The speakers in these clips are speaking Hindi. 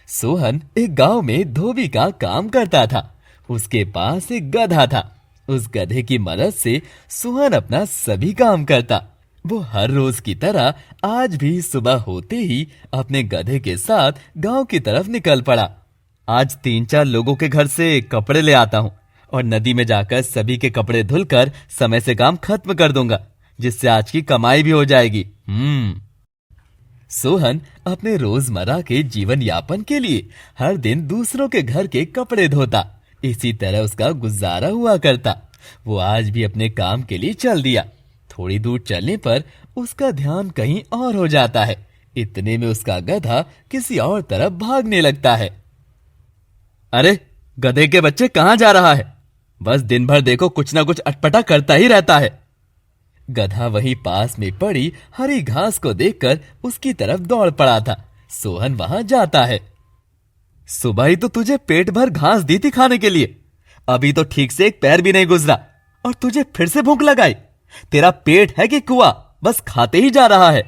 सोहन एक गांव में धोबी का काम करता था। उसके पास एक गधा था। उस गधे की मदद से सोहन अपना सभी काम करता। वो हर रोज की तरह आज भी सुबह होते ही अपने गधे के साथ गांव की तरफ निकल पड़ा। आज 3-4 लोगों के घर से कपड़े ले आता हूँ और नदी में जाकर सभी के कपड़े धुलकर समय से काम खत्म कर दूंगा, जिससे आज की कमाई भी हो जाएगी। सोहन अपने रोजमर्रा के जीवन यापन के लिए हर दिन दूसरों के घर के कपड़े धोता। इसी तरह उसका गुजारा हुआ करता। वो आज भी अपने काम के लिए चल दिया। थोड़ी दूर चलने पर उसका ध्यान कहीं और हो जाता है। इतने में उसका गधा किसी और तरफ भागने लगता है। अरे गधे के बच्चे, कहाँ जा रहा है? बस दिन भर देखो कुछ ना कुछ अटपटा करता ही रहता है। गधा वहीं पास में पड़ी हरी घास को देखकर उसकी तरफ दौड़ पड़ा था। सोहन वहां जाता है। सुबह ही तो तुझे पेट भर घास दी थी खाने के लिए, अभी तो ठीक से एक पैर भी नहीं गुजरा और तुझे फिर से भूख लगाई। तेरा पेट है कि कुआं, बस खाते ही जा रहा है।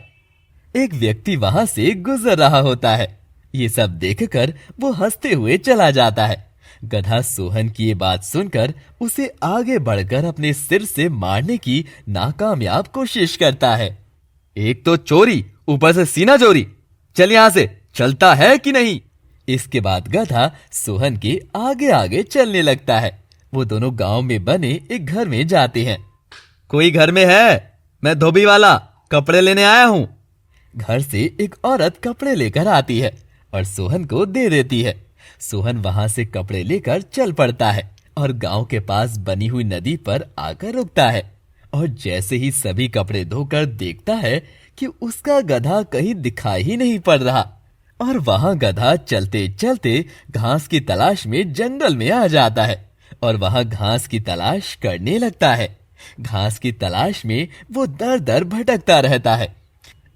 एक व्यक्ति वहां से गुजर रहा होता है। ये सब देखकर वो हंसते हुए चला जाता है। गधा सोहन की ये बात सुनकर उसे आगे बढ़कर अपने सिर से मारने की नाकामयाब कोशिश करता है। एक तो चोरी, ऊपर से सीना चोरी, चल यहां से, चलता है कि नहीं? इसके बाद गधा सोहन के आगे आगे चलने लगता है। वो दोनों गांव में बने एक घर में जाते हैं। कोई घर में है? मैं धोबी वाला कपड़े लेने आया हूँ। घर से एक औरत कपड़े लेकर आती है और सोहन को दे देती है। सोहन वहां से कपड़े लेकर चल पड़ता है और गांव के पास बनी हुई नदी पर आकर रुकता है। और जैसे ही सभी कपड़े धोकर देखता है कि उसका गधा कहीं दिखाई ही नहीं पड़ रहा, और वहां गधा चलते चलते घास की तलाश में जंगल में आ जाता है और वहां घास की तलाश करने लगता है। घास की तलाश में वो दर दर भटकता रहता है।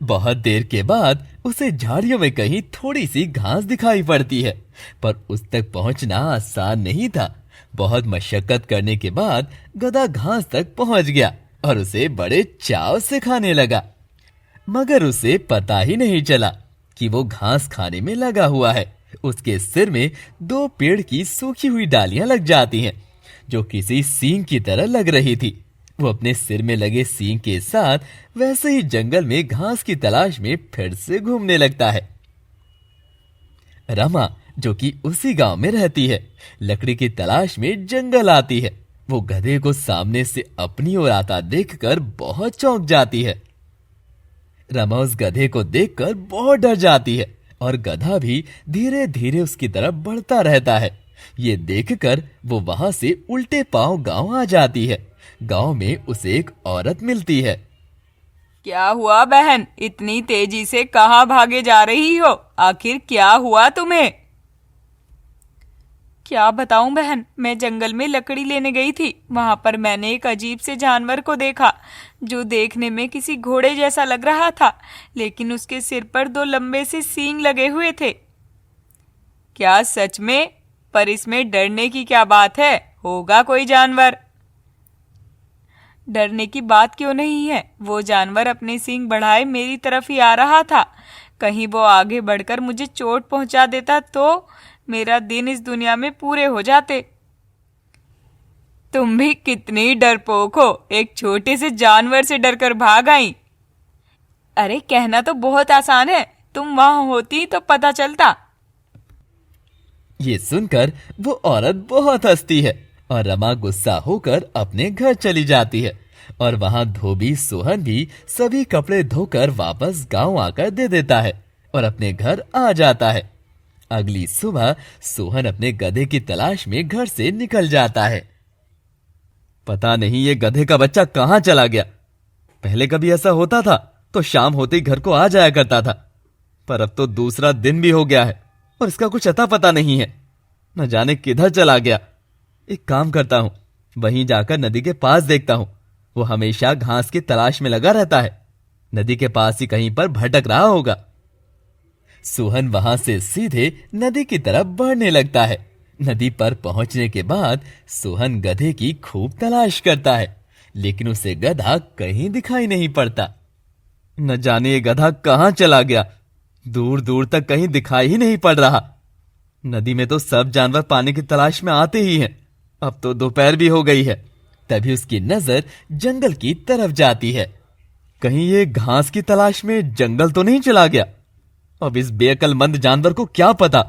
बहुत देर के बाद उसे झाड़ियों में कहीं थोड़ी सी घास दिखाई पड़ती है, पर उस तक पहुंचना आसान नहीं था। बहुत मशक्कत करने के बाद गधा घास तक पहुंच गया और उसे बड़े चाव से खाने लगा। मगर उसे पता ही नहीं चला कि वो घास खाने में लगा हुआ है। उसके सिर में 2 पेड़ की सूखी हुई डालियां लग जाती हैं, जो किसी सींग की तरह लग रही थी। वो अपने सिर में लगे सींग के साथ वैसे ही जंगल में घास की तलाश में फिर से घूमने लगता है। रमा, जो कि उसी गांव में रहती है, लकड़ी की तलाश में जंगल आती है। वो गधे को सामने से अपनी ओर आता देखकर बहुत चौंक जाती है। रमा उस गधे को देखकर बहुत डर जाती है और गधा भी धीरे धीरे उसकी तरफ बढ़ता रहता है। ये देखकर वो वहां से उल्टे पांव गांव आ जाती है। गांव में उसे एक औरत मिलती है। क्या हुआ बहन, इतनी तेजी से कहाँ भागे जा रही हो? आखिर क्या हुआ तुम्हें? क्या बताऊं बहन, मैं जंगल में लकड़ी लेने गई थी। वहां पर मैंने एक अजीब से जानवर को देखा, जो देखने में किसी घोड़े जैसा लग रहा था, लेकिन उसके सिर पर 2 लंबे से सींग लगे हुए थे। क्या सच में? पर इसमें डरने की क्या बात है? होगा कोई जानवर। डरने की बात क्यों नहीं है? वो जानवर अपने सींग बढ़ाए मेरी तरफ ही आ रहा था। कहीं वो आगे बढ़कर मुझे चोट पहुंचा देता तो मेरा दिन इस दुनिया में पूरे हो जाते। तुम भी कितनी डरपोक हो, एक छोटे से जानवर से डरकर भाग आई। अरे कहना तो बहुत आसान है, तुम वहां होती तो पता चलता। ये सुनकर वो औरत बहुत हंसती है और रमा गुस्सा होकर अपने घर चली जाती है। और वहां धोबी सोहन भी सभी कपड़े धोकर वापस गांव आकर दे देता है और अपने घर आ जाता है। अगली सुबह सोहन अपने गधे की तलाश में घर से निकल जाता है। पता नहीं ये गधे का बच्चा कहाँ चला गया। पहले कभी ऐसा होता था तो शाम होते ही घर को आ जाया करता था, पर अब तो दूसरा दिन भी हो गया है और इसका कुछ अता पता नहीं है। न जाने किधर चला गया। एक काम करता हूं, वहीं जाकर नदी के पास देखता हूं। वो हमेशा घास की तलाश में लगा रहता है। नदी के पास ही कहीं पर भटक रहा होगा। सोहन वहां से सीधे नदी की तरफ बढ़ने लगता है। नदी पर पहुंचने के बाद सोहन गधे की खूब तलाश करता है, लेकिन उसे गधा कहीं दिखाई नहीं पड़ता। न जाने ये गधा कहां चला गया। दूर दूर तक कहीं दिखाई ही नहीं पड़ रहा। नदी में तो सब जानवर पानी की तलाश में आते ही हैं। अब तो दोपहर भी हो गई है। तभी उसकी नजर जंगल की तरफ जाती है। कहीं ये घास की तलाश में जंगल तो नहीं चला गया? अब इस बेअक्लमंद जानवर को क्या पता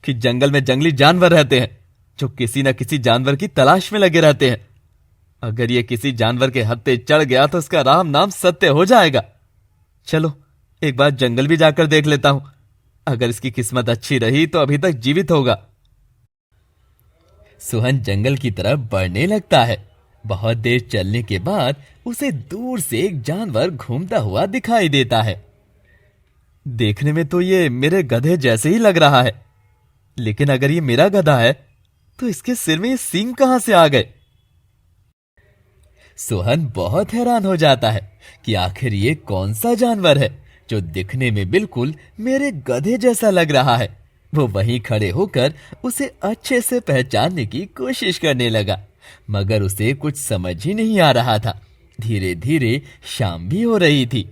कि जंगल में जंगली जानवर रहते हैं जो किसी न किसी जानवर की तलाश में लगे रहते हैं। अगर ये किसी जानवर के हत्थे चढ़ गया तो उसका राम नाम सत्य हो जाएगा। चलो एक बार जंगल भी जाकर देख लेता हूं। अगर इसकी किस्मत अच्छी रही तो अभी तक जीवित होगा। सोहन जंगल की तरफ बढ़ने लगता है। बहुत देर चलने के बाद उसे दूर से एक जानवर घूमता हुआ दिखाई देता है। देखने में तो ये मेरे गधे जैसे ही लग रहा है, लेकिन अगर ये मेरा गधा है तो इसके सिर में ये सींग कहां से आ गए? सोहन बहुत हैरान हो जाता है कि आखिर ये कौन सा जानवर है जो दिखने में बिल्कुल मेरे गधे जैसा लग रहा है। वो वहीं खड़े होकर उसे अच्छे से पहचानने की कोशिश करने लगा, मगर उसे कुछ समझ ही नहीं आ रहा था। धीरे धीरे शाम भी हो रही थी।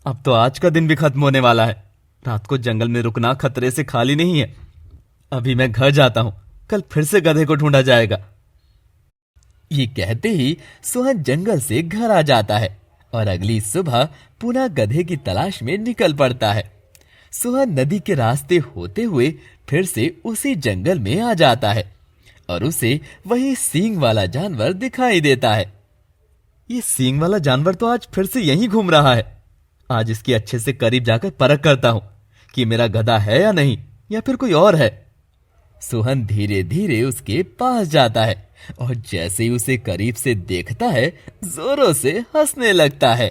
अब तो आज का दिन भी खत्म होने वाला है। रात को जंगल में रुकना खतरे से खाली नहीं है। अभी मैं घर जाता हूं, कल फिर से गधे को ढूंढा जाएगा। ये कहते ही सोहन जंगल से घर आ जाता है और अगली सुबह पुनः गधे की तलाश में निकल पड़ता है। सोहन नदी के रास्ते होते हुए फिर से उसी जंगल में आ जाता है और उसे वही सींग वाला जानवर दिखाई देता है। ये सींग वाला जानवर तो आज फिर से यहीं घूम रहा है। आज इसके अच्छे से करीब जाकर परख करता हूं कि मेरा गधा है या नहीं, या फिर कोई और है। सोहन धीरे धीरे उसके पास जाता है और जैसे ही उसे करीब से देखता है जोरों से हंसने लगता है।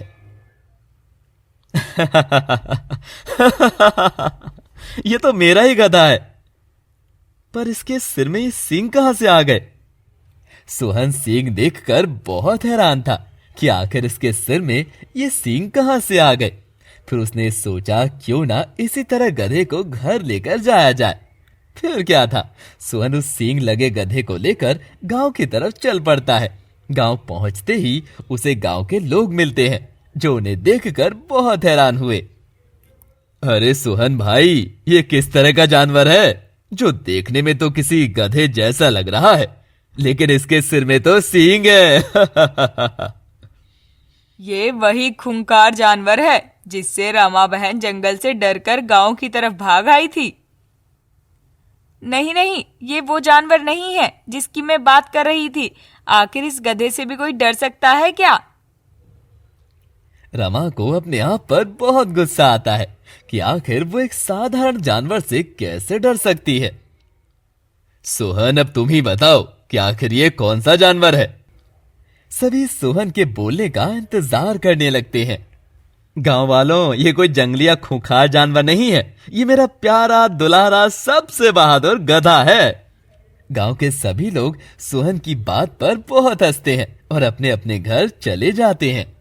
ये तो मेरा ही गधा है, पर इसके सिर में ये सींग कहां से आ गए? सोहन सींग देखकर बहुत हैरान था कि आखिर इसके सिर में ये सींग कहां से आ गए। फिर उसने सोचा क्यों ना इसी तरह गधे को घर लेकर जाया जाए। फिर क्या था, सोहन उस सींग लगे गधे को लेकर गांव की तरफ चल पड़ता है। गांव पहुंचते ही उसे गांव के लोग मिलते हैं जो उन्हें देखकर बहुत हैरान हुए। अरे सोहन भाई, ये किस तरह का जानवर है जो देखने में तो किसी गधे जैसा लग रहा है, लेकिन इसके सिर में तो सींग है। ये वही खूंखार जानवर है जिससे रमा बहन जंगल से डरकर गांव की तरफ भाग आई थी। नहीं नहीं, ये वो जानवर नहीं है जिसकी मैं बात कर रही थी। आखिर इस गधे से भी कोई डर सकता है क्या? रमा को अपने आप पर बहुत गुस्सा आता है कि आखिर वो एक साधारण जानवर से कैसे डर सकती है। सोहन, अब तुम ही बताओ कि आखिर ये कौन सा जानवर है? सभी सोहन के बोलने का इंतजार करने लगते हैं। गांव वालों, ये कोई जंगली या खूंखार जानवर नहीं है। ये मेरा प्यारा दुलारा सबसे बहादुर गधा है। गांव के सभी लोग सोहन की बात पर बहुत हंसते हैं और अपने अपने घर चले जाते हैं।